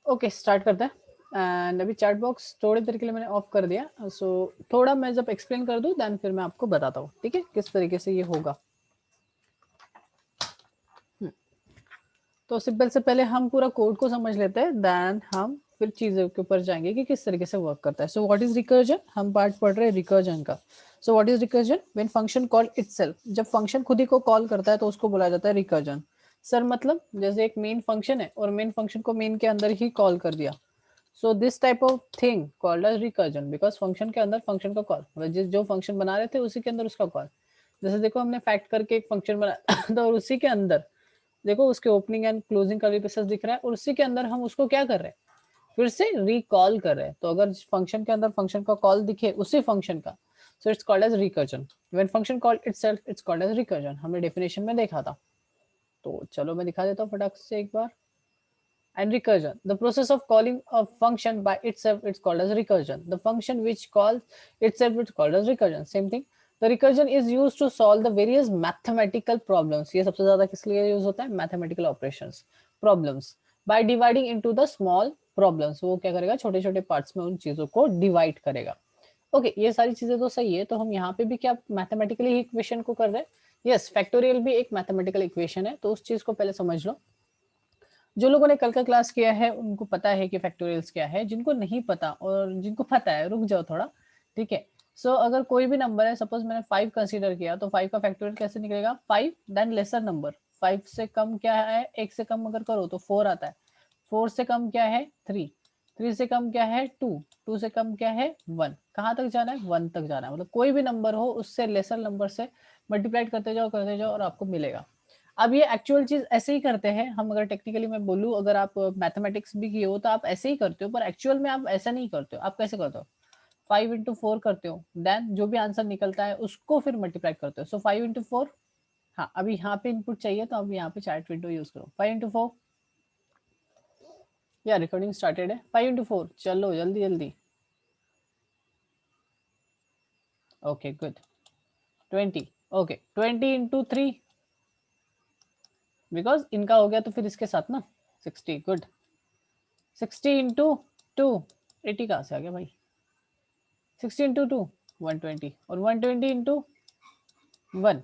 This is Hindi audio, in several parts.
ओके स्टार्ट करते हैं। एंड अभी चैट बॉक्स थोड़ी देर के लिए मैंने ऑफ कर दिया। सो थोड़ा मैं जब एक्सप्लेन कर दूं देन फिर मैं आपको बताता हूँ, ठीक है, किस तरीके से ये होगा। तो सिंपल से पहले हम पूरा कोड को समझ लेते हैं, देन हम फिर चीज़ों के ऊपर जाएंगे कि किस तरीके से वर्क करता है। सो व्हाट इज रिकर्जन, हम पार्ट पढ़ रहे हैं रिकर्जन का। So what is recursion, when function call itself, जब फंक्शन खुद ही को कॉल करता है तो उसको बोला जाता है रिकर्जन। सर मतलब जैसे एक मेन फंक्शन है और मेन फंक्शन को मेन के अंदर ही कॉल कर दिया। So this type of thing called as recursion, because function के अंदर फंक्शन का कॉल, मतलब जिस जो फंक्शन बना रहे थे उसी के अंदर उसका कॉल। जैसे देखो हमने फैक्ट करके एक फंक्शन बनाया था और उसी के अंदर देखो उसके ओपनिंग एंड क्लोजिंग का भी प्रोसेस दिख रहा है और उसी के अंदर हम उसको क्या कर रहे हैं, फिर से रिकॉल कर रहे हैं। तो अगर फंक्शन के अंदर फंक्शन का कॉल दिखे उसी फंक्शन का, so it's called as recursion. When function called itself it's called as recursion, हमने डेफिनेशन में देखा था। तो चलो मैं दिखा देता हूँ फटाक से एक बार। And recursion, the process of calling a function by itself, it's called as recursion. The function which calls itself, it's called as recursion. Same thing. The recursion is used to solve the various mathematical problems. ये सबसे ज्यादा किस लिए यूज होता है, mathematical operations, problems, by dividing into the small problems. वो क्या करेगा, छोटे छोटे पार्ट्स में उन चीजों को डिवाइड करेगा। ओके ये सारी चीजें तो सही है। तो हम यहाँ पे भी क्या मैथमेटिकली इक्वेशन को कर रहे हैं। यस, फैक्टोरियल भी एक मैथमेटिकल इक्वेशन है, तो उस चीज को पहले समझ लो। जो लोगों ने कल का क्लास किया है उनको पता है कि फैक्टोरियल्स क्या है, जिनको नहीं पता और जिनको पता है रुक जाओ थोड़ा, ठीक है। सो अगर कोई भी नंबर है, सपोज मैंने 5 कंसीडर किया, तो 5 का फैक्टोरियल कैसे निकलेगा, 5 देन लेसर नंबर, 5 से कम क्या है, 1 से कम अगर करो तो 4 आता है, 4 से कम क्या है 3, 3 से कम क्या है 2, 2 से कम क्या है 1, कहाँ तक जाना है 1 तक जाना है। मतलब कोई भी नंबर हो उससे लेसर नंबर से मल्टीप्लाइड करते जाओ और आपको मिलेगा। अब ये एक्चुअल चीज ऐसे ही करते हैं हम, अगर टेक्निकली मैं बोलूँ, अगर आप मैथमेटिक्स भी किए हो तो आप ऐसे ही करते हो, पर एक्चुअल में आप ऐसा नहीं करते हो। आप कैसे करते हो, 5 into 4 करते हो, देन जो भी आंसर निकलता है उसको फिर मल्टीप्लाई करते हो। सो 5 into 4, हाँ अभी यहाँ पे इनपुट चाहिए तो अब यहाँ पे चैट विंडो यूज करो। 5 into 4, या रिकॉर्डिंग स्टार्टेड है। 5 into 4, चलो जल्दी जल्दी। Okay good. 20, okay 20 into 3, because इनका हो गया तो फिर इसके साथ ना 60, गुड। 60 into 2, 80 कहाँ से आ गया भाई, 60 into 2, 120, और 120 into 1,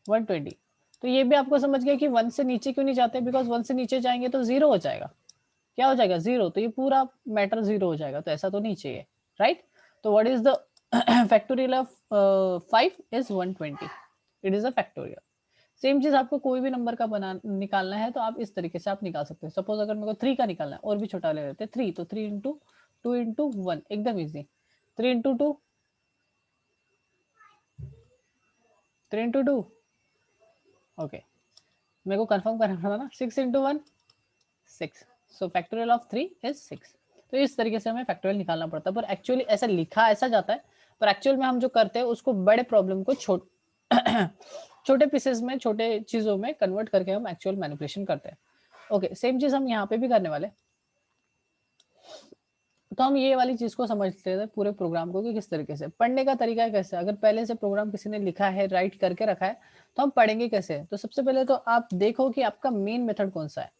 120। तो ये भी आपको समझ गया कि 1 से नीचे क्यों नहीं जाते, बिकॉज 1 से नीचे जाएंगे तो 0 हो जाएगा। क्या हो जाएगा, 0। तो ये पूरा मैटर 0 हो जाएगा, तो ऐसा तो नहीं चाहिए, राइट। तो what is the factorial of 5 is 120, it is a factorial. Same चीज आपको कोई भी नंबर का बना निकालना है तो आप इस तरीके से आप निकाल सकते हैं। सपोज अगर मेरे को 3 का निकालना है, और भी छोटा ले लेते हैं 3, तो 3 into 2 into 1, एकदम इजी। 3 into 2, 3 into 2, ओके मेरे को कंफर्म करना था ना। 6 into 1, 6, so factorial of 3 is 6। तो इस तरीके से हमें फैक्टोरियल निकालना पड़ता है, पर एक्चुअली ऐसा लिखा ऐसा जाता है, पर एक्चुअल में हम जो करते हैं उसको बड़े प्रॉब्लम को छोटे पीसेस में, छोटे चीजों में कन्वर्ट करके हम एक्चुअल मैनिपुलेशन करते हैं। ओके सेम चीज हम यहाँ पे भी करने वाले। तो हम ये वाली चीज को समझते थे पूरे प्रोग्राम को कि किस तरीके से पढ़ने का तरीका है, कैसे अगर पहले से प्रोग्राम किसी ने लिखा है, राइट करके रखा है, तो हम पढ़ेंगे कैसे। तो सबसे पहले तो आप देखो कि आपका मेन मेथड कौन सा है।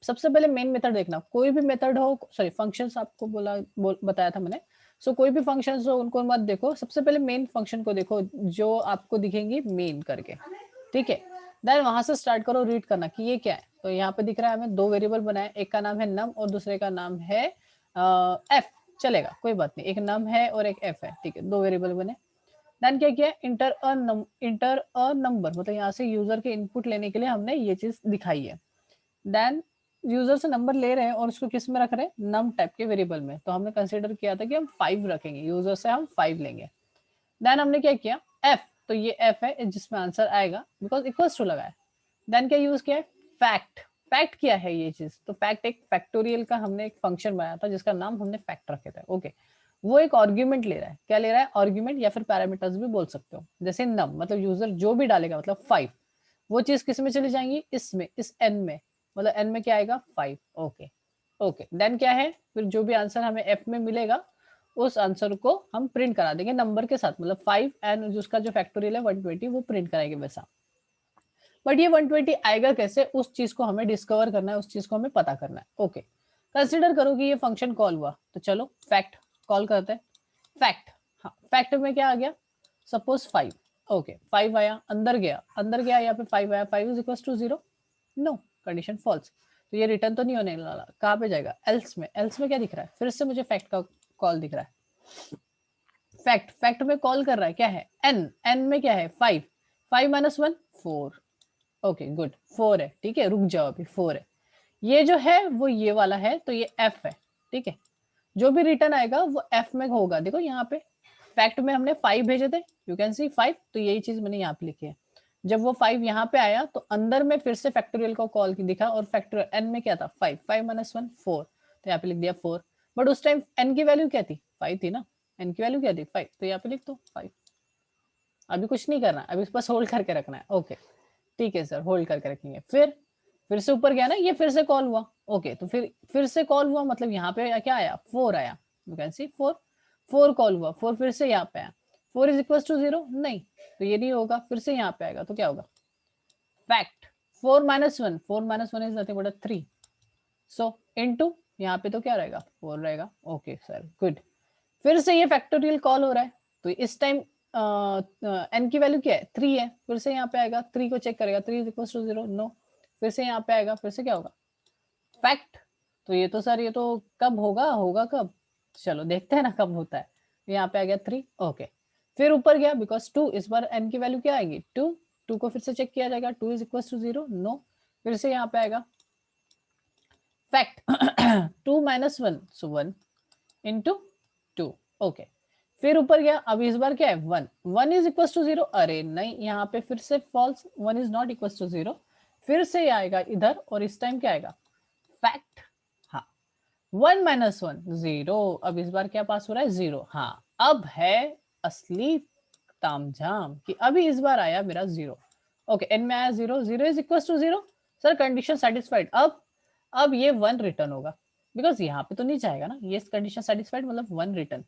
सबसे पहले मेन मेथड देखना, कोई भी मेथड हो, सॉरी फंक्शंस आपको बताया था मैंने। सो कोई भी फंक्शंस हो उनको मत देखो, सबसे पहले मेन फंक्शन को देखो जो आपको दिखेंगी मेन करके, ठीक है। देन वहां से स्टार्ट करो रीड करना कि ये क्या है। तो यहाँ पे दिख रहा है हमें 2 वेरिएबल बनाए, एक का नाम है नम और दूसरे का नाम है एफ, चलेगा कोई बात नहीं, एक नम है और एक एफ है, ठीक है 2 वेरिएबल बने। देन क्या किया, इंटर अ नंबर, मतलब यहाँ से यूजर के इनपुट लेने के लिए हमने ये चीज दिखाई है। देन यूजर से नंबर ले रहे हैं और उसको किस में रख रहे हैं, नम टाइप के वेरिएबल में। तो हमने कंसिडर किया था कि हम 5 रखेंगे, यूजर से हम 5 लेंगे। देन हमने क्या किया, एफ, तो ये एफ है जिसमें आंसर आएगा बिकॉज इक्वल्स टू लगा है। देन क्या यूज किया है, फैक्ट। फैक्ट क्या है ये चीज, तो फैक्ट एक फैक्टोरियल का हमने एक फंक्शन बनाया था जिसका नाम हमने फैक्ट रखे थे, ओके। वो एक आर्ग्यूमेंट ले रहा है, क्या ले रहा है, आर्ग्यूमेंट या फिर पैरामीटर्स भी बोल सकते हो। जैसे नम मतलब यूजर जो भी डालेगा, मतलब 5, वो चीज किस में चली जाएंगी, इसमें, इस एन में, मतलब एन में क्या आएगा 5, ओके। ओके देन क्या है, फिर जो भी आंसर हमें एफ में मिलेगा उस आंसर को हम प्रिंट करा देंगे नंबर के साथ, मतलब 5 एंड उसका जो फैक्टोरियल है 120 वो प्रिंट कराएंगे वैसा। बट ये 120 आएगा कैसे, उस चीज को हमें डिस्कवर करना है, उस चीज को हमें पता करना है, ओके। कंसिडर करो कि ये फंक्शन कॉल हुआ, तो चलो फैक्ट कॉल करते हैं। फैक्ट, हाँ फैक्ट में क्या आ गया, सपोज 5, ओके 5 आया, अंदर गया यहाँ पे 5 आया, 5 is equal to 0, no, condition false, तो ये रिटर्न तो नहीं होने वाला, कहाँ पे जाएगा, एल्स में। एल्स में क्या दिख रहा है, फिर से मुझे फैक्ट का कॉल दिख रहा है। फैक्ट में कॉल कर रहा है, क्या है, एन में क्या है 5, 5 माइनस 1 4, ओके गुड 4 है, ठीक है, रुक जाओ अभी 4 है, ये जो है वो ये वाला है, तो ये एफ है, ठीक है, जो भी रिटर्न आएगा वो एफ में होगा। देखो यहाँ पे फैक्ट में हमने 5 भेजे थे, यू कैन सी 5, तो यही चीज मैंने यहाँ पे लिखी है। जब वो 5 यहाँ पे आया तो अंदर में फिर से फैक्टोरियल को कॉल की दिखा, और फैक्टोरियल एन में क्या था 5, 5 माइनस 1 4, तो यहाँ पे लिख दिया 4, बट उस टाइम एन की वैल्यू क्या थी 5 थी ना, एन की वैल्यू क्या थी 5, तो यहाँ पे लिख दो 5। अभी कुछ नहीं करना, अभी बस होल्ड करके रखना है, ओके ठीक है सर, होल्ड करके रखेंगे। फिर से ऊपर गया ना, ये फिर से कॉल हुआ, ओके तो फिर से कॉल हुआ, मतलब यहाँ पे क्या आया 4 आया, यू कैन सी 4, 4 कॉल हुआ, 4 फिर से यहाँ पे आया, 4 इज इक्वल टू 0, नहीं तो ये नहीं होगा, फिर से यहाँ पे आएगा तो क्या होगा, fact 4 minus 1, 4 minus 1 is nothing but 3, so into यहाँ पे तो क्या रहेगा 4 रहेगा, ओके सर गुड। फिर से ये फैक्टोरियल कॉल हो रहा है, तो इस टाइम एन की वैल्यू क्या है 3 है, फिर से यहाँ पे आएगा 3 को चेक करेगा, 3 इज इक्वल टू 0, नो, फिर से यहाँ पे आएगा, फिर से क्या होगा फैक्ट, तो ये तो सर ये तो कब होगा कब, चलो देखते हैं ना कब होता है, यहाँ पे आ गया 3, ओके फिर ऊपर गया, बिकॉज 2, इस बार एन की वैल्यू क्या आएगी 2, 2 को फिर से चेक किया जाएगा, 2 इज इक्वल टू 0, नो, फिर से यहाँ पे आएगा फैक्ट 2 माइनस 1, सो 1 इंटू 2, ओके फिर ऊपर गया, अब इस बार क्या है 1, 1 इज इक्वल टू 0, अरे नहीं यहाँ पे फिर से false, 1 is not equal to 0, फिर से आएगा इधर, और इस टाइम क्या आएगा फैक्ट, हाँ 1 माइनस 1 0, अब इस बार क्या पास हो रहा है 0, हाँ अब है असली तामझाम कि अभी इस बार आया मेरा 0, ओके एन में आया 0, 0 is equal to 0, sir condition satisfied, अब ये 1 रिटर्न होगा, बिकॉज यहाँ पे तो नहीं जाएगा ना, ये कंडीशन सेटिस्फाइड मतलब 1 रिटर्न,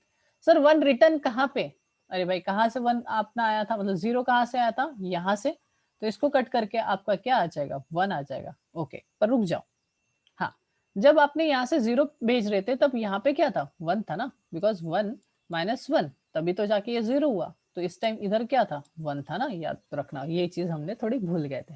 सर 1 रिटर्न कहाँ पे, अरे भाई कहाँ से 1 अपना आया था, मतलब 0 कहाँ से आया था यहाँ से, तो इसको कट करके आपका क्या आ जाएगा 1 आ जाएगा, ओके पर रुक जाओ, हाँ जब आपने यहाँ से 0 भेज रहे थे तब यहाँ पे क्या था 1 था ना, बिकॉज 1 माइनस 1 तभी तो जाके ये 0 हुआ, तो इस टाइम इधर क्या था 1 था ना, याद रखना ये चीज हमने थोड़ी भूल गए थे,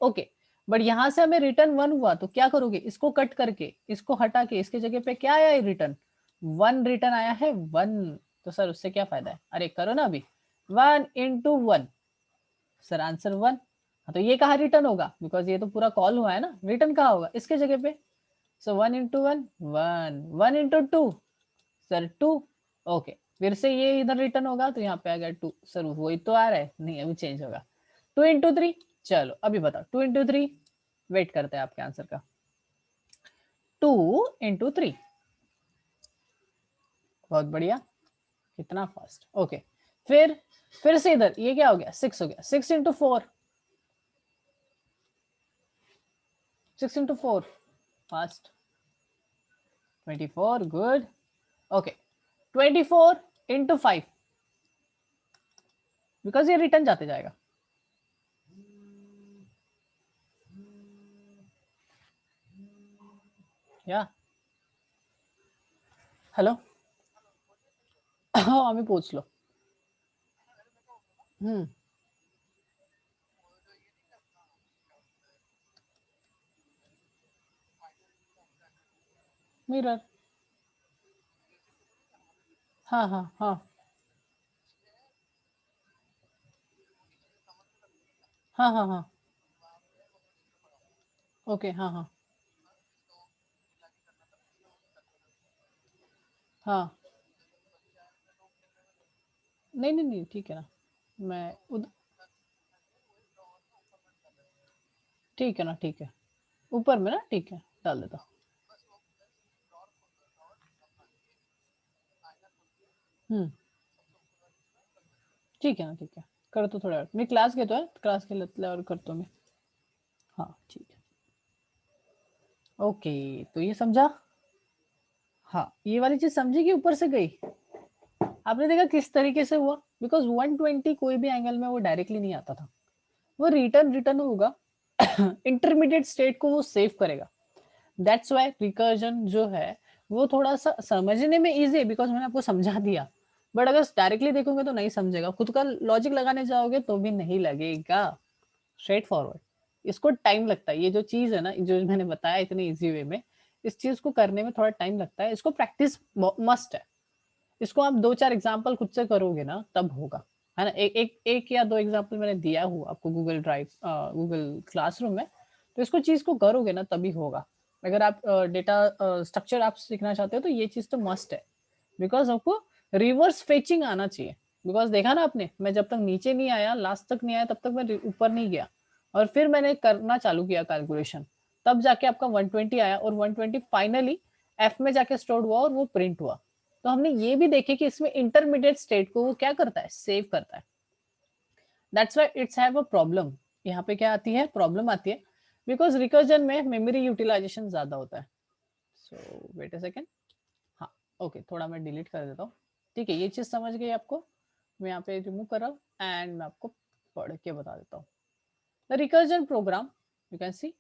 ओके बट यहाँ से हमें रिटर्न 1 हुआ, तो क्या करोगे इसको कट करके, इसको हटा के इसके जगह पे क्या आया है रिटर्न 1 रिटर्न आया है 1, तो सर उससे क्या फायदा है, अरे करो ना अभी 1 इंटू 1, सर आंसर 1, तो ये कहाँ रिटर्न होगा, बिकॉज ये तो पूरा कॉल हुआ है ना, रिटर्न कहाँ होगा इसके जगह पे, सो 1 इंटू 1 1, 1 इंटू 2 सर 2, ओके फिर से ये इधर रिटर्न होगा, तो यहाँ पे आ गया 2, सर वही तो आ रहा है, नहीं अभी चेंज होगा, 2 इंटू 3, चलो अभी बताओ 2 इंटू 3, वेट करते हैं आपके आंसर का, 2 इंटू 3, बहुत बढ़िया, कितना फास्ट, ओके फिर से इधर ये क्या हो गया 6 हो गया, 6 into 4, 6 into 4 fast, 24 good, okay 24 into 5, because ये रिटर्न जाते जाएगा, या হ্যালো আমি পৌঁছলো হুম मिरर हाँ हाँ हाँ हाँ हाँ हाँ ओके हाँ हाँ हाँ नहीं नहीं नहीं ठीक है ना, मैं ठीक है ना, ठीक है ऊपर में ना, ठीक है डाल देता हूँ, ठीक है ना, ठीक है कर तो थोड़ा मैं क्लास घेतो आहे, क्लास घेतल्यावर करतो मैं, हाँ ठीक है, ओके तो ये समझा, हाँ ये वाली चीज समझी कि ऊपर से गई, आपने देखा किस तरीके से हुआ, बिकॉज 120 कोई भी एंगल में वो डायरेक्टली नहीं आता था, वो रिटर्न रिटर्न होगा इंटरमीडिएट स्टेट को वो सेव करेगा, दैट्स वाई रिकर्जन जो है वो थोड़ा सा समझने में इजी है, बिकॉज मैंने आपको समझा दिया, बट अगर डायरेक्टली देखोगे तो नहीं समझेगा, खुद का लॉजिक लगाने जाओगे तो भी नहीं लगेगा। स्ट्रेट फॉरवर्ड, इसको टाइम लगता है, ये जो चीज है ना जो मैंने बताया इतने इजी वे में, इस चीज को करने में थोड़ा टाइम लगता है, इसको प्रैक्टिस मस्ट है। इसको आप 2-4 एग्जाम्पल खुद से करोगे ना तब होगा, है ना। एक या 2 एग्जाम्पल मैंने दिया हुआ आपको गूगल ड्राइव, गूगल क्लासरूम में, तो इसको चीज को करोगे ना तभी होगा। अगर आप डेटा स्ट्रक्चर आप सीखना चाहते हो तो ये चीज तो मस्ट है, बिकॉज आपको रिवर्स फेचिंग आना चाहिए। बिकॉज देखा ना आपने, मैं जब तक नीचे नहीं आया, लास्ट तक नहीं आया, तब तक मैं ऊपर नहीं गया, और फिर मैंने करना चालू किया कैलकुलेशन, तब जाके आपका 120 आया, और 120 फाइनली एफ में जाके स्टोर हुआ और वो प्रिंट हुआ। तो हमने ये भी देखे कि इसमें इंटरमीडिएट स्टेट को वो क्या करता है, सेव करता है। That's why it's have a problem. यहाँ पे क्या आती है, प्रॉब्लम आती है, बिकॉज रिकर्जन में मेमोरी यूटिलाइजेशन ज्यादा होता है। सो वेट अ सेकेंड, हाँ ओके, थोड़ा मैं डिलीट कर देता हूँ। ठीक है, ये चीज समझ गई आपको, मैं यहाँ पे रिमूव कर रहा हूँ एंड मैं आपको पढ़ के बता देता हूँ। The recursion program, you can see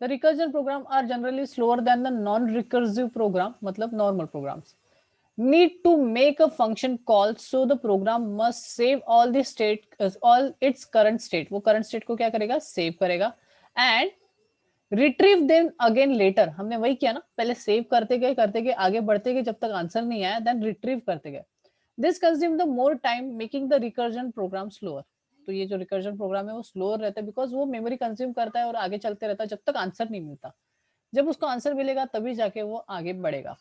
the recursion program are generally slower than the non recursive program, मतलब normal programs need to make a function call, so the program must save all the state, all its current state, वो current state को क्या करेगा, सेव करेगा, and retrieve them again later। हमने वही किया ना, पहले सेव करते गए आगे बढ़ते गए, जब तक आंसर नहीं आया देन रिट्रीव करते गए। This consume the more time, making the recursion program slower. तो ये जो रिकर्जन प्रोग्राम है वो स्लोअर रहता है, बिकॉज वो मेमोरी कंज्यूम करता है और आगे चलते रहता है जब तक आंसर नहीं मिलता। जब उसको आंसर मिलेगा तभी जाके वो आगे बढ़ेगा।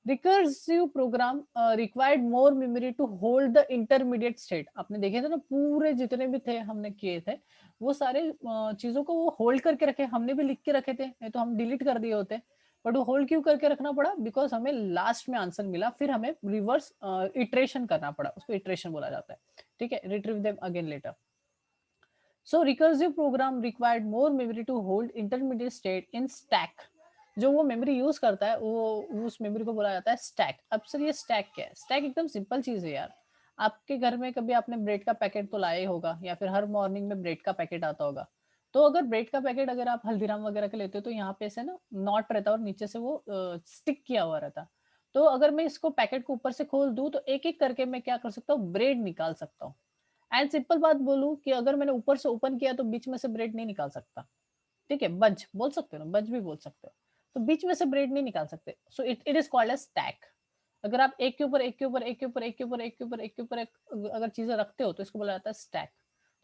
Recursive program required more memory to hold the intermediate state. आपने देखे थे ना, पूरे जितने भी थे हमने किए थे, वो सारे चीजों को वो होल्ड करके रखे, हमने भी लिख के रखे थे, नहीं तो हम डिलीट कर दिए होते। बट वो होल्ड क्यों करके रखना पड़ा, बिकॉज हमें लास्ट में आंसर मिला, फिर हमें रिवर्स इटरेशन करना पड़ा, उसको इटरेशन बोला जाता है। ठीक है, retrieve them again later. So recursive program required more memory to hold intermediate state in stack. जो वो मेमोरी यूज करता है वो उस मेमोरी को बोला जाता है स्टैक। अब सर ये स्टैक क्या है, स्टैक एकदम सिंपल चीज है यार। आपके घर में कभी आपने ब्रेड का पैकेट तो लाया होगा, या फिर हर मॉर्निंग में ब्रेड का पैकेट आता होगा। तो अगर ब्रेड का पैकेट अगर आप हल्दीराम वगैरह के लेते हो तो यहाँ पे से ना नॉट रहता है और नीचे से वो स्टिक किया हुआ रहता। तो अगर मैं इसको पैकेट को ऊपर से खोल दूं तो एक एक करके मैं क्या कर सकता हूँ, ब्रेड निकाल सकता हूँ। एंड सिंपल बात बोलूं कि अगर मैंने ऊपर से ओपन किया तो बीच में से ब्रेड नहीं निकाल सकता। ठीक है, बंच बोल सकते हो ना, बंच भी बोल सकते हो। तो बीच में से ब्रेड नहीं निकाल सकते, so it it is called as stack. अगर आप एक के ऊपर एक के ऊपर एक के ऊपर एक के ऊपर एक के ऊपर एक के ऊपर एक अगर चीजें रखते हो तो इसको बोला जाता है स्टैक।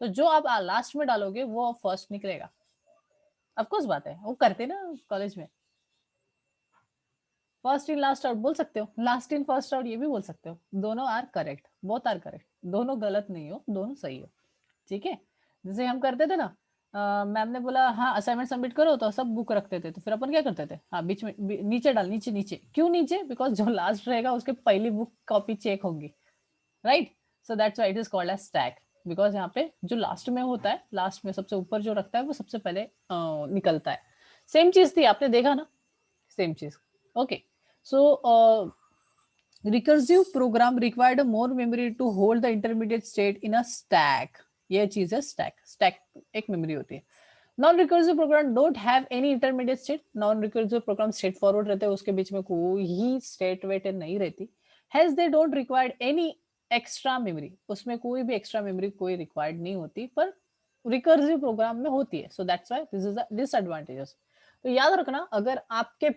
तो जो आप लास्ट में डालोगे वो फर्स्ट निकलेगा। ऑफकोर्स बात है, वो करते ना कॉलेज में, फर्स्ट इन लास्ट आउट बोल सकते हो, लास्ट इन फर्स्ट आउट ये भी बोल सकते हो, दोनों are correct, both are correct, दोनों गलत नहीं हो, दोनों सही हो। ठीक है, जैसे हम करते थे ना, मैम ने बोला हाँ असाइनमेंट सबमिट करो तो सब बुक रखते थे, तो फिर अपन क्या करते थे, हाँ बीच में नीचे डाल, नीचे नीचे क्यों नीचे, बिकॉज जो लास्ट रहेगा उसके पहली बुक कॉपी चेक होगी, right. So that's why it is called as stack, because यहाँ पे जो लास्ट में होता है, लास्ट में सबसे ऊपर जो रखता है वो सबसे पहले निकलता है। सेम चीज थी, आपने देखा ना, सेम चीज। Okay, so recursive program required more memory to hold the intermediate state in a stack। ये चीज है स्टैक, स्टैक एक मेमोरी होती है। Non recursive program don't have any intermediate state. Non recursive program straightforward रहते हैं, उसके बीच में कोई ही स्टेट वेट नहीं रहती। Has they don't required any extra memory, उसमें कोई भी एक्स्ट्रा मेमोरी कोई रिक्वायर्ड नहीं होती, पर रिकर्सिव प्रोग्राम में होती है। सो that's why this is the disadvantages. तो याद रखना, अगर आपके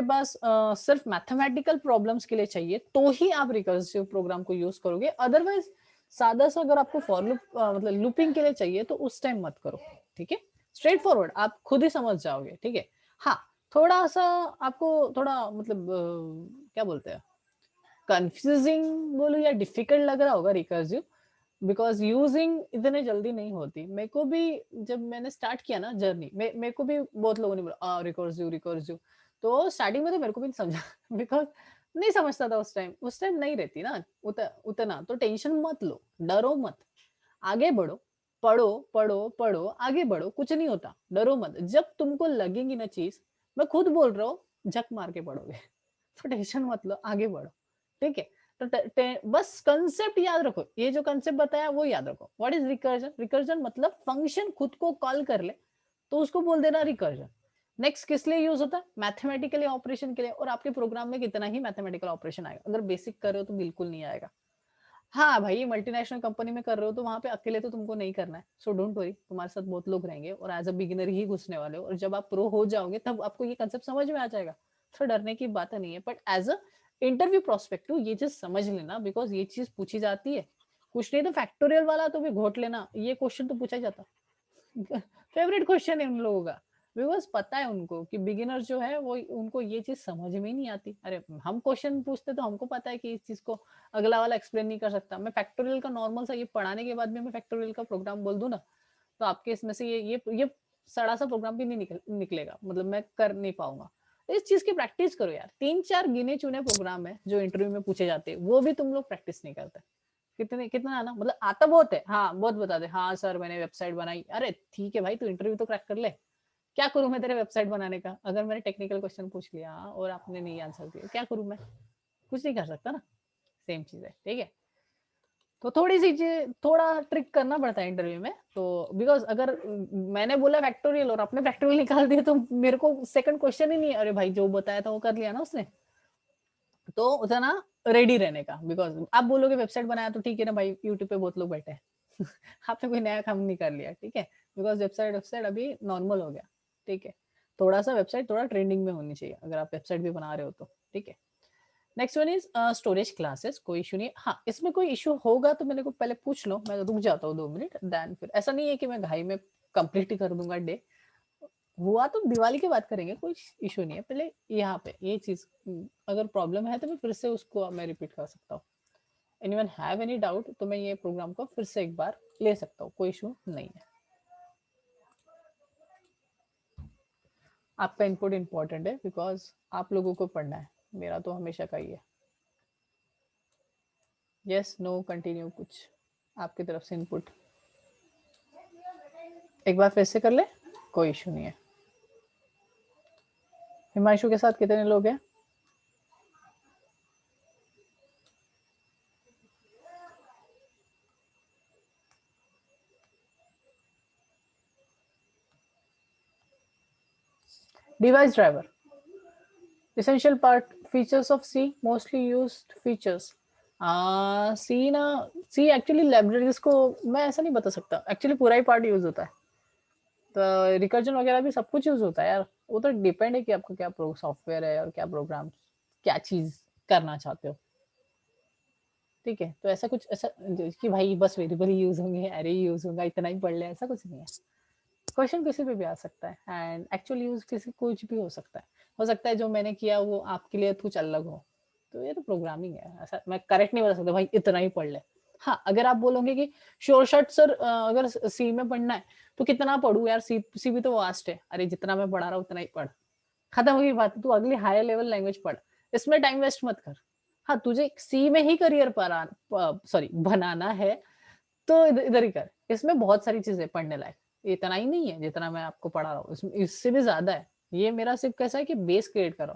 पास सिर्फ मैथमेटिकल प्रॉब्लम्स के लिए चाहिए तो ही आप रिकर्सिव प्रोग्राम को यूज करोगे, अदरवाइज सादा सा अगर आपको फॉर लूप मतलब लूपिंग के लिए चाहिए तो उस टाइम मत करो। ठीक है, स्ट्रेट फॉरवर्ड आप खुद ही समझ जाओगे। ठीक है, हाँ थोड़ा सा आपको थोड़ा मतलब क्या बोलते हैं, कंफ्यूजिंग बोलो या डिफिकल्ट लग रहा होगा रिकर्सिव, बिकॉज यूजिंग इतने जल्दी नहीं होती। मेरे को भी जब मैंने स्टार्ट किया ना जर्नी, मेरे को भी बहुत लोगों ने बोला रिकर्सिव रिकर्सिव, तो स्टार्टिंग में तो मेरे को भी नहीं समझा बिकॉज नहीं समझता था उस टाइम नहीं रहती ना उतना, तो टेंशन मत लो, डरो मत, आगे बढ़ो, पढ़ो पढ़ो पढ़ो, आगे बढ़ो, कुछ नहीं होता, डरो मत। जब तुमको लगेगी ना चीज, मैं खुद बोल रहा हूँ, झक मार के पढ़ोगे तो टेंशन मत लो, आगे बढ़ो। ठीक है, तो बस कंसेप्ट याद रखो, ये जो कंसेप्ट बताया वो याद रखो। व्हाट इज रिकर्जन, रिकर्जन मतलब फंक्शन खुद को कॉल कर ले तो उसको बोल देना रिकर्जन। नेक्स्ट किस लिए यूज होता है? मैथमेटिकली ऑपरेशन के लिए। और आपके प्रोग्राम में कितना ही मैथमेटिकल ऑपरेशन आएगा, अगर बेसिक कर रहे हो तो बिल्कुल नहीं आएगा। हाँ भाई, मल्टीनेशनल कंपनी में कर रहे हो तो वहां पे अकेले तो तुमको नहीं करना है, सो डोंट वरी, तुम्हारे साथ बहुत लोग रहेंगे और एज अ बिगिनर ही घुसने वाले हो, और जब आप प्रो हो जाओगे तब आपको ये कंसेप्ट समझ में आ जाएगा, तो डरने की बात नहीं है। But as a interview prospective ये चीज समझ लेना, बिकॉज ये चीज पूछी जाती है। कुछ नहीं तो फैक्टोरियल वाला तो भी घोट लेना, ये क्वेश्चन तो पूछा ही जाता। फेवरेट क्वेश्चन है उन लोगों का, बिकॉज पता है उनको कि बिगिनर जो है वो, उनको ये चीज समझ में ही नहीं आती। अरे हम क्वेश्चन पूछते तो हमको पता है कि इस चीज को अगला वाला एक्सप्लेन नहीं कर सकता। मैं फैक्टोरियल का नॉर्मल सा ये पढ़ाने के बाद भी मैं फैक्टोरियल का प्रोग्राम बोल दूं ना, तो आपके इसमें से ये सड़ा सा प्रोग्राम भी नहीं निकलेगा, मतलब मैं कर नहीं पाऊंगा। तो इस चीज की प्रैक्टिस करो यार। 3-4 गिने चुने प्रोग्राम है जो इंटरव्यू में पूछे जाते हैं, वो भी तुम लोग प्रैक्टिस नहीं करते। कितने कितना आना, मतलब आता बहुत है, हाँ बहुत बता दे, हाँ सर मैंने वेबसाइट बनाई। अरे ठीक है भाई, तू इंटरव्यू तो क्रैक कर ले। क्या करूं मैं तेरे वेबसाइट बनाने का, अगर मैंने टेक्निकल क्वेश्चन पूछ लिया और आपने नहीं आंसर दिया, क्या करूं मैं? कुछ नहीं कर सकता ना। सेम चीज है, ठीक है। तो थोड़ी सी चीज, थोड़ा ट्रिक करना पड़ता है इंटरव्यू में, तो बिकॉज अगर मैंने बोला फैक्टोरियल और आपने फैक्टोरियल निकाल दिया तो मेरे को सेकंड क्वेश्चन ही नहीं है, अरे भाई जो बताया था वो कर लिया ना उसने। तो उतना रेडी रहने का, बिकॉज आप बोलोगे वेबसाइट बनाया तो ठीक है ना भाई, यूट्यूब पे बहुत लोग बैठे हैं। आपने कोई नया काम नहीं कर लिया, ठीक है, बिकॉज वेबसाइट वेबसाइट अभी नॉर्मल हो गया, ठीक है। थोड़ा सा वेबसाइट थोड़ा ट्रेंडिंग में होनी चाहिए अगर आप वेबसाइट भी बना रहे हो तो, ठीक है। Next one is storage classes, कोई इशू नहीं। हाँ, इसमें कोई इशू होगा तो मेरे को पहले पूछ लो, मैं रुक जाता हूँ 2 मिनट, देन फिर ऐसा नहीं है कि मैं घाई में कंप्लीट ही कर दूंगा डे। हुआ तो दिवाली के बाद करेंगे, कोई इशू नहीं है। पहले यहाँ पे ये चीज अगर प्रॉब्लम है तो मैं फिर से उसको मैं रिपीट कर सकता हूँ। एनीवन हैव एनी डाउट तो मैं ये प्रोग्राम को फिर से एक बार ले सकता हूँ, कोई इशू नहीं है। आपका इनपुट इंपॉर्टेंट है बिकॉज आप लोगों को पढ़ना है, मेरा तो हमेशा का ही है। यस नो कंटिन्यू, कुछ आपकी तरफ से इनपुट एक बार फिर से कर ले, कोई इशू नहीं है। हिमांशु के साथ कितने लोग हैं? Device driver, essential part, features of C, mostly used features। सी ना, सी एक्चुअली लाइब्रेरीज को मैं ऐसा नहीं बता सकता, एक्चुअली पूरा ही पार्ट यूज होता है। तो रिकर्जन वगैरह भी सब कुछ यूज होता है यार, वो तो डिपेंड है कि आपको क्या सॉफ्टवेयर है और क्या प्रोग्राम, क्या चीज करना चाहते हो, ठीक है। तो ऐसा कुछ ऐसा कि भाई बस वेरिएबल ही यूज होंगे, एरे ही यूज होगा, इतना ही पढ़ ले, ऐसा कुछ नहीं है। क्वेश्चन किसी पे भी आ सकता है एंड एक्चुअल यूज किसी कुछ भी हो सकता है जो मैंने किया वो आपके लिए कुछ अलग हो। तो ये तो प्रोग्रामिंग है, ऐसा मैं करेक्ट नहीं बता सकता भाई इतना ही पढ़ ले। हाँ, अगर आप बोलोगे कि श्योर शॉट सर अगर सी में पढ़ना है तो कितना पढ़ू यार, सी भी तो वास्ट है, अरे जितना मैं पढ़ा रहा हूँ उतना ही पढ़, खत्म हो गई बात। तू अगली हायर लेवल लैंग्वेज पढ़, इसमें टाइम वेस्ट मत कर। हाँ, तुझे सी में ही करियर सॉरी बनाना है तो इधर ही कर, इसमें बहुत सारी चीजें पढ़ने लायक, इतना ही नहीं है जितना मैं आपको पढ़ा रहा हूँ, इससे भी ज्यादा है। ये मेरा सिर्फ कैसा है कि बेस क्रिएट करो,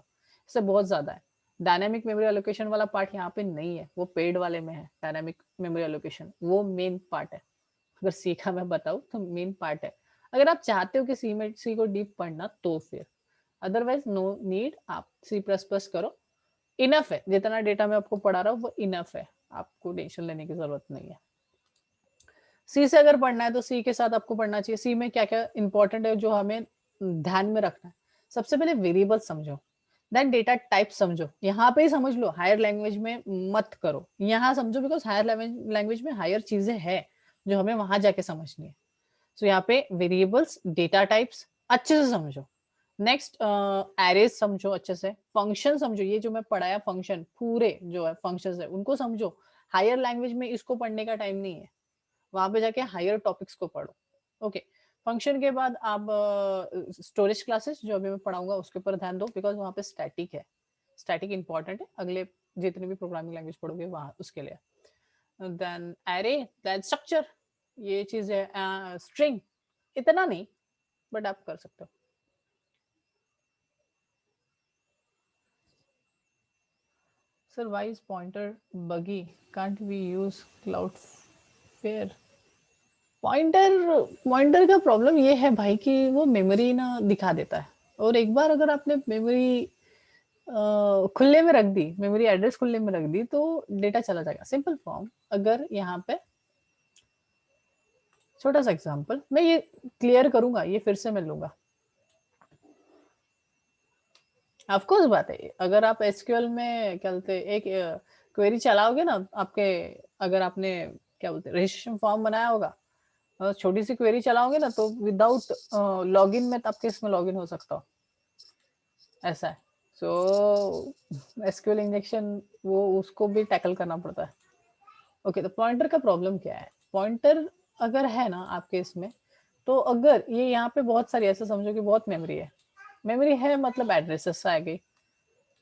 इससे बहुत ज्यादा है। डायनामिक मेमोरी एलोकेशन वाला पार्ट यहाँ पे नहीं है, वो पेड वाले में है। डायनामिक मेमोरी एलोकेशन वो मेन पार्ट है, अगर सी का मैं बताऊँ तो मेन पार्ट है। अगर आप चाहते हो कि सी को डीप पढ़ना तो फिर, अदरवाइज नो नीड, आप C++ करो, इनफ है। जितना डेटा मैं आपको पढ़ा रहा हूँ वो इनफ है, आपको टेंशन लेने की जरूरत नहीं है। सी से अगर पढ़ना है तो सी के साथ आपको पढ़ना चाहिए। सी में क्या क्या इंपॉर्टेंट है जो हमें ध्यान में रखना है? सबसे पहले वेरिएबल समझो, देन डेटा टाइप समझो, यहाँ पे ही समझ लो, हायर लैंग्वेज में मत करो, यहाँ समझो, बिकॉज हायर लैंग्वेज में हायर चीजें हैं जो हमें वहां जाके समझनी है। सो यहाँ पे वेरिएबल्स, डेटा टाइप्स अच्छे से समझो। नेक्स्ट एरेज समझो अच्छे से, फंक्शन समझो, ये जो मैं पढ़ाया फंक्शन पूरे जो है फंक्शंस है उनको समझो। हायर लैंग्वेज में इसको पढ़ने का टाइम नहीं है, वहां पे जाके हायर टॉपिक्स को पढ़ो, ओके। फंक्शन के बाद आप स्टोरेज क्लासेस जो अभी मैं पढ़ाऊंगा उसके ऊपर ध्यान दो, बिकॉज वहां पे स्टैटिक है, स्टैटिक इंपॉर्टेंट है अगले जितने भी प्रोग्रामिंग लैंग्वेज पढ़ोगे वहां उसके लिए। देन एरे, देन स्ट्रक्चर, ये चीज है। स्ट्रिंग इतना नहीं, बट आप कर सकते हो। Sir why is pointer buggy, can't we use cloud fair? Pointer pointer का प्रॉब्लम ये है भाई कि वो मेमोरी ना दिखा देता है, और एक बार अगर आपने मेमोरी खुले में रख दी, मेमोरी एड्रेस खुले में रख दी, तो डेटा चला जाएगा। सिंपल फॉर्म, अगर यहाँ पे छोटा सा एग्जांपल मैं ये क्लियर करूंगा, ये फिर से मैं लूंगा। ऑफ कोर्स बात है, अगर आप एसक्यूएल में क्या बोलते हैं, एक क्वेरी चलाओगे ना आपके, अगर आपने क्या बोलते हैं रजिस्ट्रेशन फॉर्म बनाया होगा, छोटी सी क्वेरी चलाओगे ना, तो विदाउट लॉगिन में आपके इसमें लॉगिन हो सकता हो, ऐसा है। सो एसक्यूएल इंजेक्शन वो उसको भी टैकल करना पड़ता है। ओके, तो पॉइंटर का प्रॉब्लम क्या है? पॉइंटर अगर है ना आपके इसमें, तो अगर ये यहाँ पे बहुत सारी, ऐसे समझो कि बहुत मेमोरी है, मेमोरी है मतलब एड्रेसेस आ गई,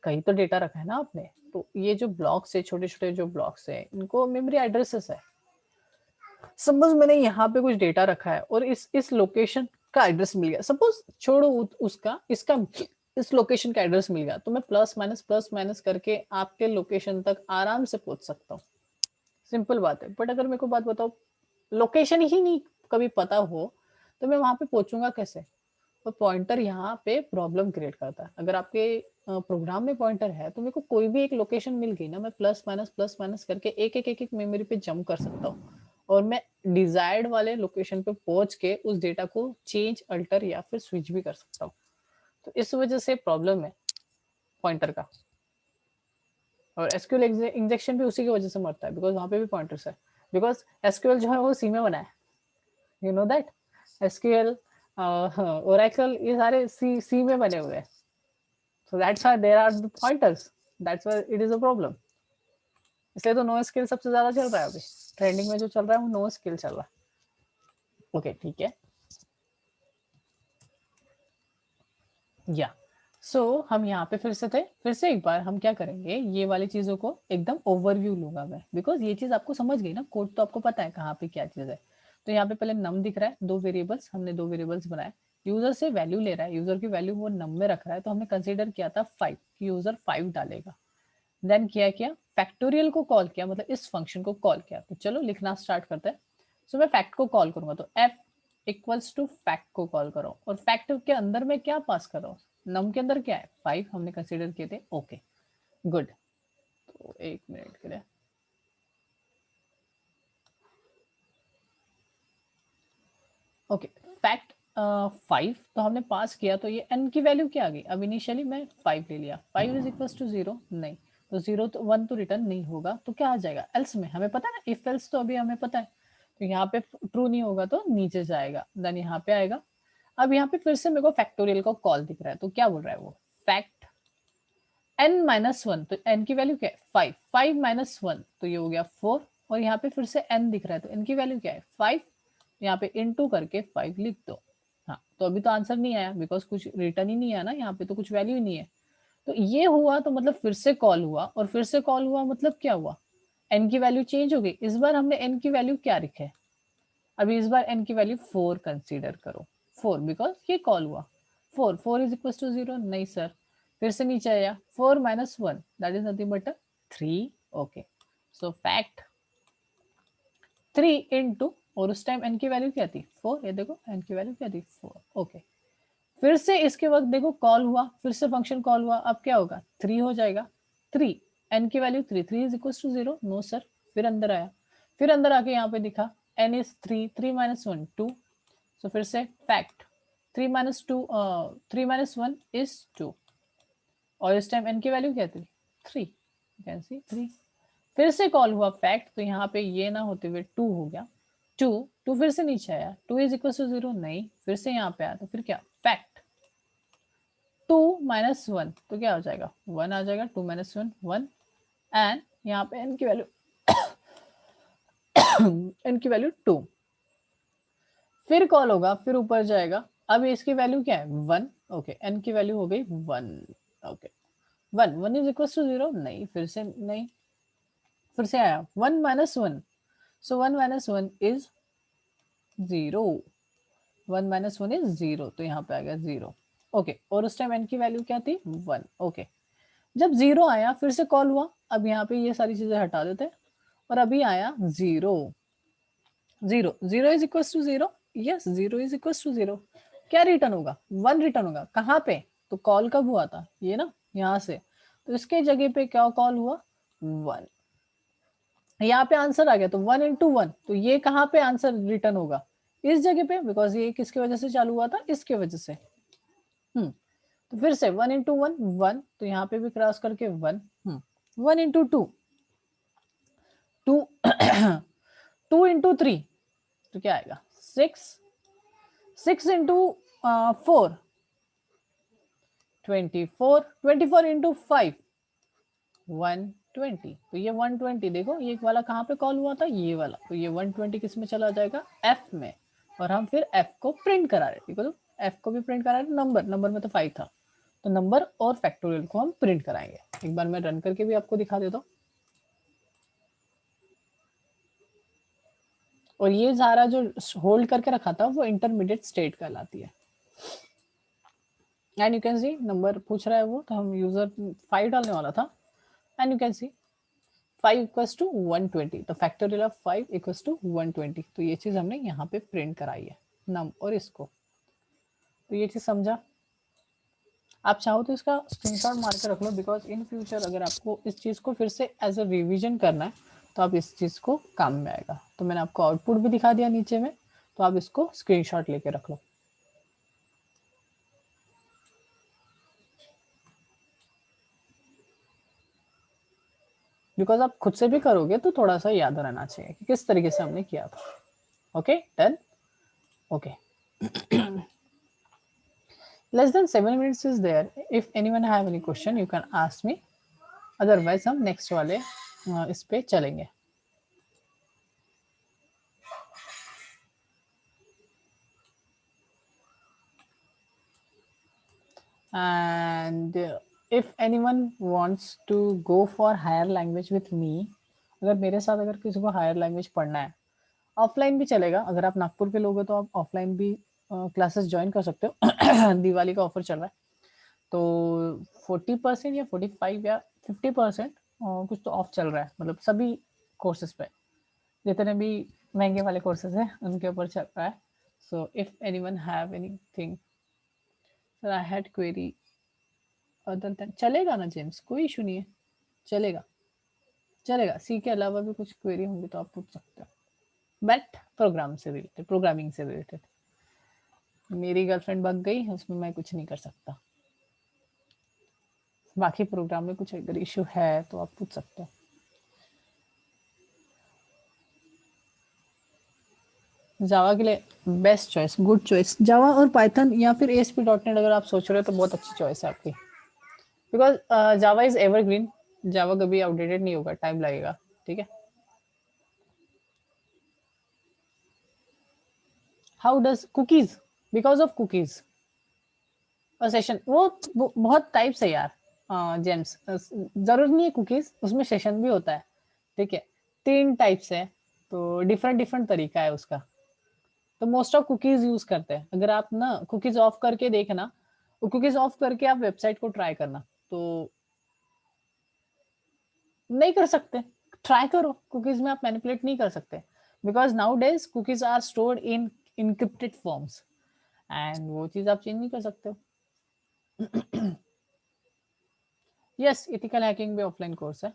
कहीं तो डेटा रखा है ना आपने, तो ये जो ब्लॉक्स है, छोटे छोटे जो ब्लॉक्स है, इनको मेमोरी एड्रेसेस है। सपोज मैंने यहाँ पे कुछ डेटा रखा है और इस लोकेशन का एड्रेस मिल गया, सपोज छोड़ो उसका, इसका इस लोकेशन का एड्रेस मिल गया, तो मैं प्लस माइनस करके आपके लोकेशन तक आराम से पहुंच सकता हूँ। सिंपल बात है। बट अगर मेरे को बात बताओ, लोकेशन ही नहीं कभी पता हो, तो मैं वहां पे पहुंचूंगा कैसे? और पॉइंटर यहाँ पे प्रॉब्लम क्रिएट करता है। अगर आपके प्रोग्राम में पॉइंटर है, तो मेरे को कोई भी एक लोकेशन मिल गई ना, मैं प्लस माइनस करके एक मेमोरी पे जंप कर सकता हूँ, और मैं डिजायर्ड वाले लोकेशन पे पहुंच के उस डेटा को चेंज, अल्टर या फिर स्विच भी कर सकता हूँ। तो इस वजह से प्रॉब्लम है पॉइंटर का। और एसक्यूएल इंजेक्शन भी उसी की वजह से मरता है, बिकॉज वहां पे भी पॉइंटर्स है। बिकॉज एसक्यूएल जो है वो सी में बना है, you know that. SQL, Oracle, ये सारे सी में बने हुए हैं। So that's why there are the pointers. That's why it is a problem. इसलिए तो नो स्किल सबसे ज्यादा चल रहा है अभी, ट्रेंडिंग में जो चल रहा है वो नो स्किल चल रहा है। ओके, ठीक है। या हम यहाँ पे फिर से थे, फिर से एक बार हम क्या करेंगे, ये वाली चीजों को एकदम ओवरव्यू लूंगा मैं, बिकॉज ये चीज आपको समझ गई ना, कोड तो आपको पता है कहाँ पे क्या चीज है। तो यहाँ पे पहले नम दिख रहा है, दो वेरिएबल्स, हमने दो वेरिएबल्स बनाए। यूजर से वैल्यू ले रहा है, यूजर की वैल्यू वो नम में रख रहा है, तो हमने कंसिडर किया था 5 कि यूजर 5 डालेगा। देन किया फैक्टोरियल को कॉल किया, मतलब इस फंक्शन को कॉल किया। तो चलो लिखना स्टार्ट करते हैं। मैं फैक्ट को कॉल करूंगा, तो एफ इक्वल्स टू फैक्ट को कॉल करो, और फैक्ट के अंदर में क्या पास कर रहा हूँ, नम के अंदर क्या है, 5 हमने कंसीडर किए थे। Okay, good. तो एक मिनट के लिए, ओके, फैक्ट 5 तो हमने पास किया, तो ये n की वैल्यू क्या आ गई? अब इनिशियली मैं 5 ले लिया, 5 इज इक्वल टू 0, नहीं, तो 0 तो 1 तो रिटर्न नहीं होगा, तो क्या आ जाएगा एल्स में, हमें पता है ना, इफ एल्स तो अभी हमें पता है। तो यहाँ पे ट्रू नहीं होगा तो नीचे जाएगा, देन यहाँ पे आएगा। अब यहाँ पे फिर से मेरे को फैक्टोरियल का कॉल दिख रहा है, तो क्या बोल रहा है वो, फैक्ट n माइनस वन, तो n की वैल्यू क्या है 5, 5 माइनस वन, तो ये हो गया 4, और यहाँ पे फिर से n दिख रहा है, तो n की वैल्यू क्या है 5, यहाँ पे इनटू करके 5 लिख दो। हाँ, तो अभी तो आंसर नहीं आया, बिकॉज कुछ रिटर्न ही नहीं आया ना, यहाँ पे तो कुछ वैल्यू ही नहीं है। तो ये हुआ तो मतलब फिर से कॉल हुआ, और फिर से कॉल हुआ मतलब क्या हुआ, n की वैल्यू चेंज हो गई। इस बार हमने n की वैल्यू क्या रखे, अभी इस बार n की वैल्यू 4 कंसीडर करो, 4, बिकॉज ये कॉल हुआ। 4 इज इक्वल टू 0, नहीं सर। फिर से नीचे आया, 4 minus one, that is nothing but 3। Okay, so fact 3 into, और उस टाइम n की वैल्यू क्या थी 4, ये देखो n की वैल्यू क्या थी 4। ओके, फिर से इसके वक्त देखो कॉल हुआ, फिर से फंक्शन कॉल हुआ, अब क्या होगा 3 हो जाएगा। 3, n की value 3, 3 is equal to 0, no sir. फिर अंदर आया, फिर अंदर आके यहाँ पे दिखा n इज 3, 3 माइनस वन 2, सो फिर से fact 3 minus two, 3 minus one is 2, और इस टाइम n की वैल्यू क्या थी 3, कैन सी 3। फिर से कॉल हुआ फैक्ट, तो यहाँ पे ये ना होते हुए 2 हो गया, 2, 2 फिर से नीचे आया, 2 इज इक्वल टू 0, नहीं, फिर से यहाँ पे आया, तो फिर क्या फैक्ट 2 माइनस वन, तो क्या हो जाएगा 1 आ जाएगा, 2 माइनस वन 1, एंड यहाँ पे n की वैल्यू n की वैल्यू 2। फिर कॉल होगा, फिर ऊपर जाएगा, अब इसकी वैल्यू क्या है 1। ओके, n की वैल्यू हो गई 1। ओके, 1 इज इक्वल टू 0, नहीं, फिर से नहीं, फिर से आया 1 minus one, so 1 minus one is 0, 1 minus one is 0, तो यहाँ पे आ गया 0। ओके, और उस टाइम n की वैल्यू क्या थी 1। ओके, जब 0 आया फिर से कॉल हुआ, अब यहाँ पे ये सारी चीजें हटा देते हैं, और अभी आया 0, 0 is equal to 0, yes 0 is equal to 0। क्या रिटर्न होगा? 1 रिटर्न होगा। कहाँ पे? तो कॉल कब हुआ था? ये ना, यहाँ से। तो इसके जगह पे क्या कॉल हुआ? 1। यहाँ पे आंसर आ गया, तो 1 into 1, तो ये कहाँ पे आंसर रिटर्न होगा? इस जगह पे, बिकॉज ये किसकी वजह से चालू हुआ था? इसके वजह से। तो फिर से 1 into 1 1, तो यहाँ पे भी क्रॉस करके 1। 1 into 2 2 2 into 3, तो क्या आएगा? 6 6 into 4 24 24 into 5 120, तो ये 120 देखो, ये वाला कहाँ पे कॉल हुआ था? ये वाला। तो ये 120 किस में चला जाएगा? एफ में। और हम फिर एफ को प्रिंट करा रहे, ठीक है? तो एफ को भी प्रिंट करा रहे, नंबर में तो 5 था, तो नंबर और फैक्टोरियल को हम प्रिंट कराएंगे। एक बार मैं रन करके भी आपको दिखा देता हूँ। और ये सारा जो होल्ड करके रखा था वो इंटरमीडिएट स्टेट कहलाती है। And you can see number पूछ रहा है वो, तो हम यूजर 5 डालने वाला था। And you can see 5 equals to 120, तो फैक्टोरियल ऑफ 5 इक्वल्स टू 120। तो ये चीज हमने यहाँ पे प्रिंट कराई है, नम और इसको। तो ये चीज समझा? आप चाहो तो इसका स्क्रीनशॉट मार के रख लो, बिकॉज इन फ्यूचर अगर आपको इस चीज को फिर से एज अ रिवीजन करना है तो आप इस चीज को काम में आएगा। तो मैंने आपको आउटपुट भी दिखा दिया नीचे में, तो आप इसको स्क्रीनशॉट लेके रख लो। बिकॉज आप खुद से भी करोगे तो थोड़ा सा याद रहना चाहिए कि किस तरीके से हमने किया था। Okay done. Okay, less than 7 minutes is there. If anyone have any question you can ask me, otherwise हम नेक्स्ट वाले इस पे चलेंगे। And if anyone wants to go for higher language with me, अगर मेरे साथ अगर किसी को हायर लैंग्वेज पढ़ना है, ऑफलाइन भी चलेगा। अगर आप नागपुर के लोग हो तो आप ऑफलाइन भी क्लासेस ज्वाइन कर सकते हो। दिवाली का ऑफर चल रहा है, तो 40% या 45 या 50% कुछ तो ऑफ चल रहा है, मतलब सभी कोर्सेज पे, जितने भी महंगे वाले कोर्सेज हैं उनके ऊपर चल रहा है। So if anyone have anything, sir I had query other than, चलेगा ना जेम्स? कोई इशू नहीं है, चलेगा चलेगा। सी के अलावा भी कुछ क्वेरी होंगी तो आप पूछ सकते हो, बट प्रोग्राम से रिलेटेड, प्रोग्रामिंग से रिलेटेड। मेरी गर्लफ्रेंड भाग गई, उसमें मैं कुछ नहीं कर सकता। बाकी प्रोग्राम में कुछ अगर इशू है तो आप पूछ सकते हो। जावा के लिए बेस्ट चॉइस, गुड चॉइस, जावा और पाइथन या फिर ASP.NET अगर आप सोच रहे हो तो बहुत अच्छी चॉइस है आपकी। बिकॉज जावा इज एवरग्रीन, जावा कभी आउटडेटेड नहीं होगा, टाइम लगेगा, ठीक है? How does cookies, because of cookies और सेशन, वो बहुत टाइप्स है यार। जेम्स, जरूर नहीं है कुकीज, उसमें सेशन भी होता है, ठीक है? 3 टाइप्स है, तो डिफरेंट डिफरेंट तरीका है उसका। तो मोस्ट ऑफ कुकीज यूज करते हैं। अगर आप ना कुकीज ऑफ करके देखना, कुकीज ऑफ करके आप वेबसाइट को ट्राई करना, तो नहीं कर सकते। ट्राई करो, कुकीज में आप मैनिपुलेट नहीं कर सकते, because nowadays cookies are stored in encrypted forms, and वो चीज आप चेंज नहीं कर सकते हो। यस, इथिकल हैकिंग भी ऑफलाइन कोर्स है।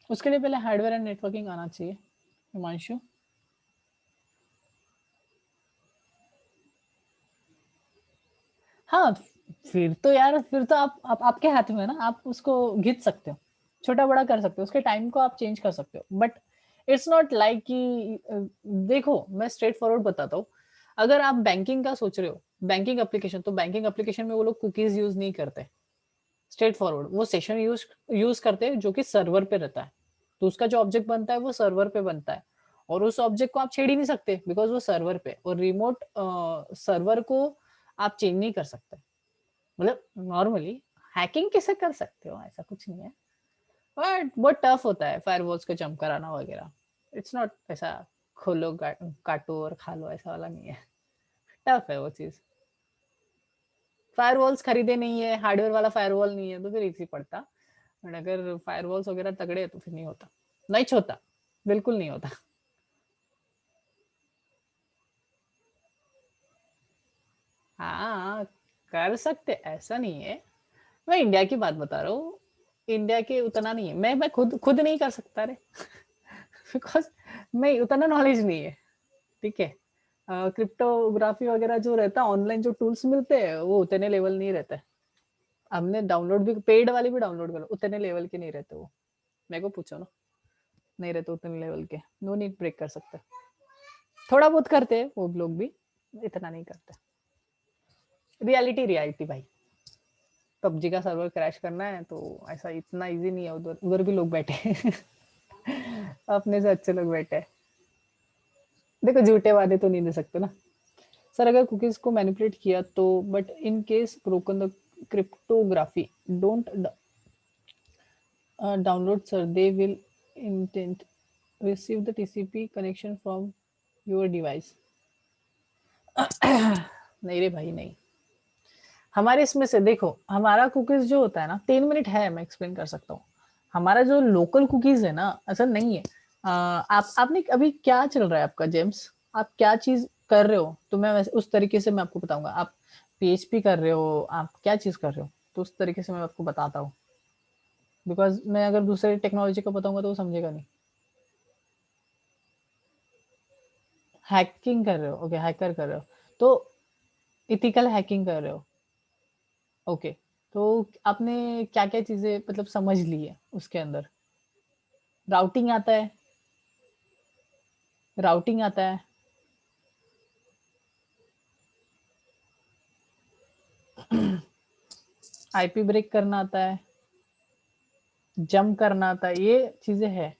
उसके लिए पहले हार्डवेयर एंड नेटवर्किंग आना चाहिए, हिमांशु। हाँ, फिर तो यार, फिर तो आप आपके हाथ में है ना, आप उसको घिस सकते हो, छोटा बड़ा कर सकते हो, उसके टाइम को आप चेंज कर सकते हो। बट इट्स नॉट लाइक कि देखो मैं स्ट्रेट फॉरवर्ड बताता हूँ। अगर आप बैंकिंग का सोच रहे हो, बैंकिंग एप्लीकेशन, तो बैंकिंग एप्लीकेशन में वो लोग कुकीज यूज नहीं करते। स्ट्रेट फॉरवर्ड वो सेशन यूज यूज करते हैं जो कि सर्वर पे रहता है, तो उसका जो ऑब्जेक्ट बनता है वो सर्वर पे बनता है, और उस ऑब्जेक्ट को आप छेड़ ही नहीं सकते बिकॉज वो सर्वर पे, और रिमोट सर्वर को आप चेंज नहीं कर सकते। मतलब नॉर्मली हैकिंग कैसे कर सकते हो, ऐसा कुछ नहीं है, बट बहुत टफ होता है फायरवॉल्स को जंप कराना वगैरह। इट्स नॉट ऐसा खोलो काटो और खा लो, ऐसा वाला नहीं है, टफ है वो चीज। फायरवॉल्स खरीदे नहीं है, हार्डवेयर वाला फायरवॉल नहीं है, तो फिर इजी पड़ता। बट अगर फायरवॉल्स वगैरह तगड़े है तो फिर नहीं होता, नहीं होता, बिल्कुल नहीं होता। हाँ कर सकते, ऐसा नहीं है। मैं इंडिया की बात बता रहा हूँ, इंडिया के उतना नहीं है। मैं खुद नहीं कर सकता रे बिकॉज मैं उतना नॉलेज नहीं है, ठीक है। क्रिप्टोग्राफी वगैरह जो रहता है, ऑनलाइन जो टूल्स मिलते हैं वो उतने लेवल नहीं रहते। हमने डाउनलोड भी, पेड वाले भी डाउनलोड करो, उतने लेवल के नहीं रहते वो। मेरे को पूछो ना, नहीं रहते उतने लेवल के, नो नीड ब्रेक कर सकते। थोड़ा बहुत करते हैं वो लोग भी, इतना नहीं करते। रियलिटी रियलिटी भाई, पबजी का सर्वर क्रैश करना है तो ऐसा इतना इजी नहीं है, उधर उधर भी लोग बैठे हैं अपने से अच्छे लोग बैठे हैं। देखो झूठे वादे तो नहीं दे सकते ना सर। अगर कुकीज को मैनिपुलेट किया तो, but in case broken the cryptography, don't download sir, they will intent receive the TCP connection from your device। नहीं रे भाई नहीं। हमारे इसमें से देखो, हमारा कुकीज जो होता है ना, 3 मिनट है, मैं एक्सप्लेन कर सकता हूँ। हमारा जो लोकल कुकीज है ना, ऐसा नहीं है। आपने अभी क्या चल रहा है आपका जेम्स, आप क्या चीज कर रहे हो, तो मैं वैसे उस तरीके से मैं आपको बताऊंगा। आप PHP कर रहे हो, आप क्या चीज कर रहे हो, तो उस तरीके से मैं आपको बताता हूँ। बिकॉज मैं अगर दूसरे टेक्नोलॉजी का बताऊंगा तो वो समझेगा नहीं। हैकिंग कर रहे हो, ओके, हैकर कर रहे हो, तो इथिकल हैकिंग कर रहे हो, ओके। तो आपने क्या क्या चीजें मतलब समझ ली है उसके अंदर? राउटिंग आता है, राउटिंग आता है, IP ब्रेक करना आता है, जंप करना आता है, ये चीजें है।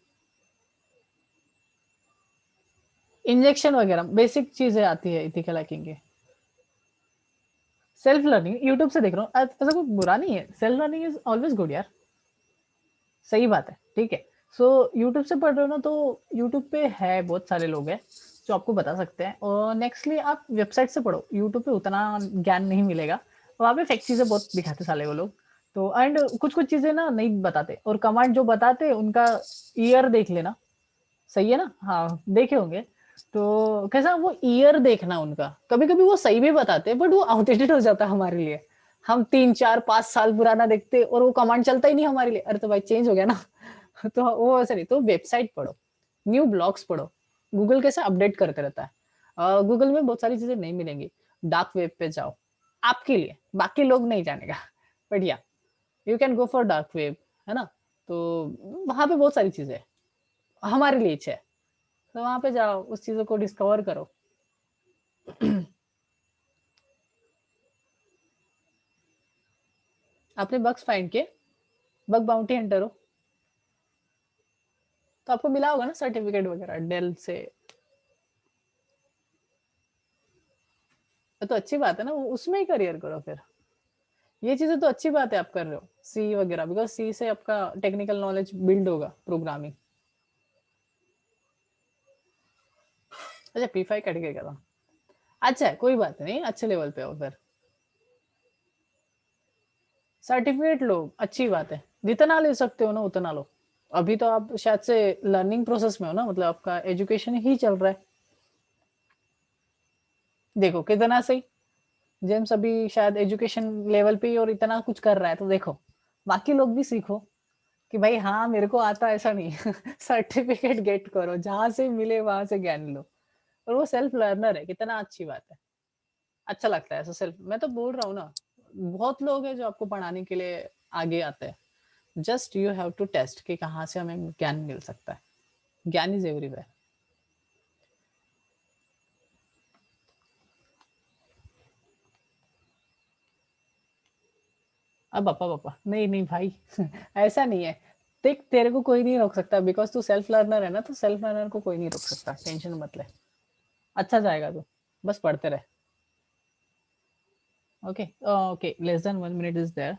इंजेक्शन वगैरह बेसिक चीजें आती है इथिकल हैकिंग के। सेल्फ लर्निंग यूट्यूब से देख रहा हूँ, ऐसा कोई बुरा नहीं है, self learning is always good यार, सही बात है, ठीक है। सो यूट्यूब से पढ़ रहे हो ना, तो यूट्यूब पे है बहुत सारे लोग हैं जो आपको बता सकते हैं। और नेक्स्टली आप वेबसाइट से पढ़ो, यूट्यूब पे उतना ज्ञान नहीं मिलेगा, वहाँ पे फेक चीजें बहुत दिखाते साले वो लोग। तो एंड कुछ कुछ चीजें ना नहीं बताते, और कमांड जो बताते उनका ईयर देख लेना, सही है ना, हाँ देखे होंगे। तो कैसा वो ईयर देखना उनका, कभी कभी वो सही भी बताते हैं बट वो आउटडेटेड हो जाता है हमारे लिए। हम 3 4 5 साल पुराना देखते और वो कमांड चलता ही नहीं हमारे लिए, अरे तो भाई चेंज हो गया ना तो वो ऐसा नहीं। तो वेबसाइट पढ़ो, न्यू ब्लॉग्स पढ़ो, गूगल कैसे अपडेट करते रहता है। गूगल में बहुत सारी चीजें नहीं मिलेंगी, डार्क वेब पे जाओ, आपके लिए, बाकी लोग नहीं जानेगा बट या you can go for dark web, है ना। तो वहां पे बहुत सारी चीजें है, हमारे लिए है, तो वहां पे जाओ, उस चीजों को डिस्कवर करो आपने बग्स फाइंड किए, बग बाउंटी हंटर हो, तो आपको मिला होगा ना सर्टिफिकेट वगैरह डेल से, तो अच्छी बात है ना, उसमें ही करियर करो फिर। ये चीजें तो अच्छी बात है आप कर रहे हो, सी वगैरह, बिकॉज सी से आपका टेक्निकल नॉलेज बिल्ड होगा, प्रोग्रामिंग। अच्छा P5 कट गया था, अच्छा कोई बात नहीं, अच्छे लेवल पे हो फिर। सर्टिफिकेट लो, अच्छी बात है, जितना ले सकते हो ना उतना लो। अभी तो आप शायद से लर्निंग प्रोसेस में हो ना, मतलब आपका एजुकेशन ही चल रहा है। देखो कितना सही, जेम्स अभी शायद एजुकेशन लेवल पे ही और इतना कुछ कर रहा है, तो देखो बाकी लोग भी सीखो कि भाई हाँ मेरे को आता, ऐसा नहीं सर्टिफिकेट गेट करो, जहां से मिले वहां से ज्ञान लो। और वो सेल्फ लर्नर है, कितना अच्छी बात है, अच्छा लगता है ऐसा सेल्फ। मैं तो बोल रहा हूँ ना, बहुत लोग हैं जो आपको पढ़ाने के लिए आगे आते हैं, just you have to test कि कहाँ से हमें ज्ञान मिल सकता है। ज्ञान इज एवरीवेयर। अब पापा पापा नहीं नहीं भाई ऐसा नहीं है। देख तेरे को कोई नहीं रोक सकता, बिकॉज तू सेल्फ लर्नर है ना, तो सेल्फ लर्नर को कोई नहीं रोक सकता, टेंशन मत ले, अच्छा जाएगा तू, बस पढ़ते रहे। Okay okay, less than 1 minute is there.